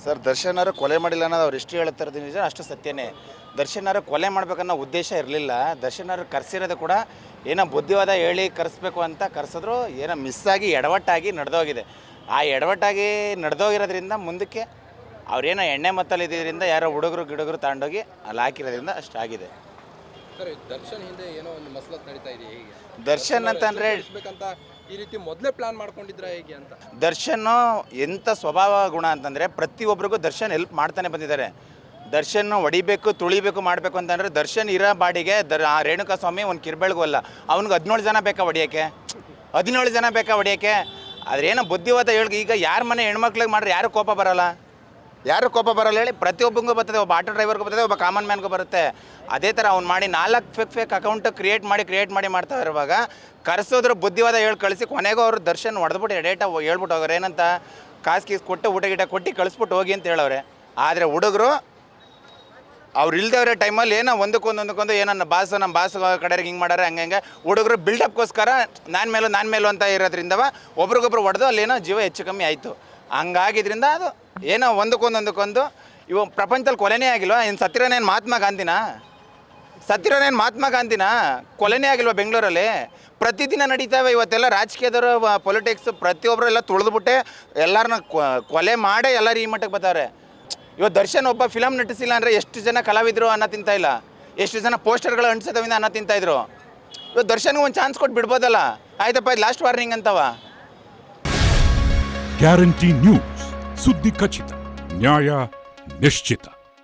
Sir Darshan ಅವರು ಕೊಲೆ ಮಾಡಿಲ್ಲ ಅನ್ನೋದು ಅವ್ರು ಎಷ್ಟು ಹೇಳ್ತಿರೋದು ನಿಜ, ಅಷ್ಟು ಸತ್ಯನೇ. ದರ್ಶನ್ ಅವರು ಕೊಲೆ ಮಾಡ್ಬೇಕನ್ನೋ ಉದ್ದೇಶ ಇರಲಿಲ್ಲ. ದರ್ಶನ್ ಅವರು ಕರೆಸಿರೋದು ಕೂಡ ಏನೋ ಬುದ್ಧಿವಾದ ಹೇಳಿ ಕರೆಸ್ಬೇಕು ಅಂತ ಕರೆಸಿದ್ರು, ಏನೋ ಮಿಸ್ಸಾಗಿ ಎಡವಟ್ಟಾಗಿ ನಡೆದೋಗಿದೆ. ಆ ಎಡವಟ್ಟಾಗಿ ನಡೆದೋಗಿರೋದ್ರಿಂದ ಮುಂದಕ್ಕೆ ಅವ್ರೇನೋ ಎಣ್ಣೆ ಮತ್ತಲ್ಲಿ ಇದ್ದಿದ್ದರಿಂದ ಯಾರೋ ಹುಡುಗರು ತಗೊಂಡೋಗಿ ಅಲ್ಲಿ ಹಾಕಿರೋದ್ರಿಂದ ಅಷ್ಟಾಗಿದೆ. ಸರ್ ದರ್ಶನ್ ಹಿಂದೆ ಏನೋ ಒಂದು ಮಸಲತ್ ನಡೀತಾ ಇದೆ, ಹೇಗೆ ದರ್ಶನ್ ಅಂತಂದರೆ ಈ ರೀತಿ ಮೊದಲೇ ಪ್ಲಾನ್ ಮಾಡ್ಕೊಂಡಿದ್ರ ಹೇಗೆ ಅಂತ? ದರ್ಶನ್ ಎಂಥ ಸ್ವಭಾವ ಗುಣ ಅಂತಂದರೆ ಪ್ರತಿಯೊಬ್ಬರಿಗೂ ದರ್ಶನ್ ಹೆಲ್ಪ್ ಮಾಡ್ತಾನೆ ಬಂದಿದ್ದಾರೆ. ದರ್ಶನ್ ಹೊಡಿಬೇಕು ತುಳಿಬೇಕು ಮಾಡಬೇಕು ಅಂತಂದರೆ ದರ್ಶನ್ ಇರೋ ಬಾಡಿಗೆ ಆ ರೇಣುಕಾ ಸ್ವಾಮಿ ಒಂದು ಕಿರ್ಬೆಳ್ಗೂ ಅಲ್ಲ, ಅವ್ನಿಗೆ 17 ಜನ ಬೇಕಾ ಹೊಡಿಯೋಕ್ಕೆ, 17 ಜನ ಬೇಕಾ ಹೊಡಿಯೋಕ್ಕೆ. ಆದ್ರೇನೋ ಬುದ್ಧಿವಾದ ಹೇಳಿ ಈಗ ಯಾರ ಮನೆ ಹೆಣ್ಮಕ್ಳಿಗೆ ಮಾಡ್ರೆ ಯಾರು ಕೋಪ ಬರೋಲ್ಲ ಹೇಳಿ, ಪ್ರತಿಯೊಬ್ಬಂಗೂ ಬರ್ತದೆ. ಒಬ್ಬ ಆಟೋ ಡ್ರೈವರ್ಗೂ ಬರ್ತದೆ, ಒಬ್ಬ ಕಾಮನ್ ಮ್ಯಾನ್ಗೂ ಬರುತ್ತೆ. ಅದೇ ಥರ ಅವ್ನು ಮಾಡಿ 4 ಫೇಕ್ ಅಕೌಂಟ್ ಕ್ರಿಯೇಟ್ ಮಾಡಿ ಮಾಡ್ತಾ ಇರುವಾಗ ಕರೆಸೋದ್ರ ಬುದ್ಧಿವಾದ ಹೇಳಿ ಕಳಿಸಿ ಕೊನೆಗೂ ಅವರು ದರ್ಶನ್ ಹೊಡೆದ್ಬಿಟ್ಟು ಡೇಟಾ ಹೇಳ್ಬಿಟ್ಟು ಹೋಗೋರು ಏನಂತ ಕಾಸು ಕೊಟ್ಟು ಊಟ ಗಿಟ ಕೊಟ್ಟು ಕಳಿಸ್ಬಿಟ್ಟು ಹೋಗಿ ಅಂತ ಹೇಳೋರೆ. ಆದರೆ ಹುಡುಗರು ಅವ್ರು ಇಲ್ದವ್ರೆ ಟೈಮಲ್ಲಿ ಏನೋ ಒಂದಕ್ಕೊಂದು ಏನೋ ನಮ್ಮ ಬಾಸ್ ಕಡೆಗೆ ಹಿಂಗೆ ಮಾಡಾರೆ ಹಂಗೆ ಹುಡುಗರು ಬಿಲ್ಡಪ್ಗೋಸ್ಕರ ನಾನು ಮೇಲೂ ಅಂತ ಇರೋದ್ರಿಂದವ ಒಬ್ರಿಗೊಬ್ರು ಹೊಡೆದು ಅಲ್ಲೇನೋ ಜೀವ ಹೆಚ್ಚು ಕಮ್ಮಿ ಆಯಿತು. ಹಂಗಾಗಿದ್ರಿಂದ ಅದು ಏನೋ ಒಂದಕ್ಕೊಂದು ಇವು ಪ್ರಪಂಚದಲ್ಲಿ ಕೊಲೆನೇ ಆಗಿಲ್ವಾ? ಇನ್ನು ಸತ್ತಿರೋನೇನು ಮಹಾತ್ಮ ಗಾಂಧಿನ ಕೊಲೆನೇ ಆಗಿಲ್ವಾ ಬೆಂಗಳೂರಲ್ಲಿ? ಪ್ರತಿದಿನ ನಡೀತಾವೆ ಇವತ್ತೆಲ್ಲ. ರಾಜಕೀಯದವರು ಪೊಲಿಟಿಕ್ಸ್ ಪ್ರತಿಯೊಬ್ಬರೆಲ್ಲ ತುಳಿದ್ಬಿಟ್ಟೆ ಎಲ್ಲರನ್ನ ಕೊಲೆ ಮಾಡೇ ಎಲ್ಲರೂ ಈ ಮಟ್ಟಕ್ಕೆ ಬರ್ತಾರೆ. ಇವತ್ತು ದರ್ಶನ್ ಒಬ್ಬ ಫಿಲಮ್ ನಟಿಸಿಲ್ಲ ಅಂದರೆ ಎಷ್ಟು ಜನ ಕಲಾವಿದರು ಅನ್ನ ತಿಂತಾ ಇಲ್ಲ, ಎಷ್ಟು ಜನ ಪೋಸ್ಟರ್ಗಳು ಅಂಟಿಸೋದ್ರಿಂದ ಅನ್ನ ತಿಂತಾಯಿದ್ರು. ಇವತ್ತು ದರ್ಶನ್ಗೆ ಒಂದು ಚಾನ್ಸ್ ಕೊಟ್ಟು ಬಿಡ್ಬೋದಲ್ಲ. ಆಯ್ತಪ್ಪ ಇದು ಲಾಸ್ಟ್ ವಾರ್ನಿಂಗ್ ಅಂತವ. ಗ್ಯಾರಂಟಿ ನ್ಯೂಸ್, ಸುದ್ದಿ ಖಚಿತ, ನ್ಯಾಯ ನಿಶ್ಚಿತ.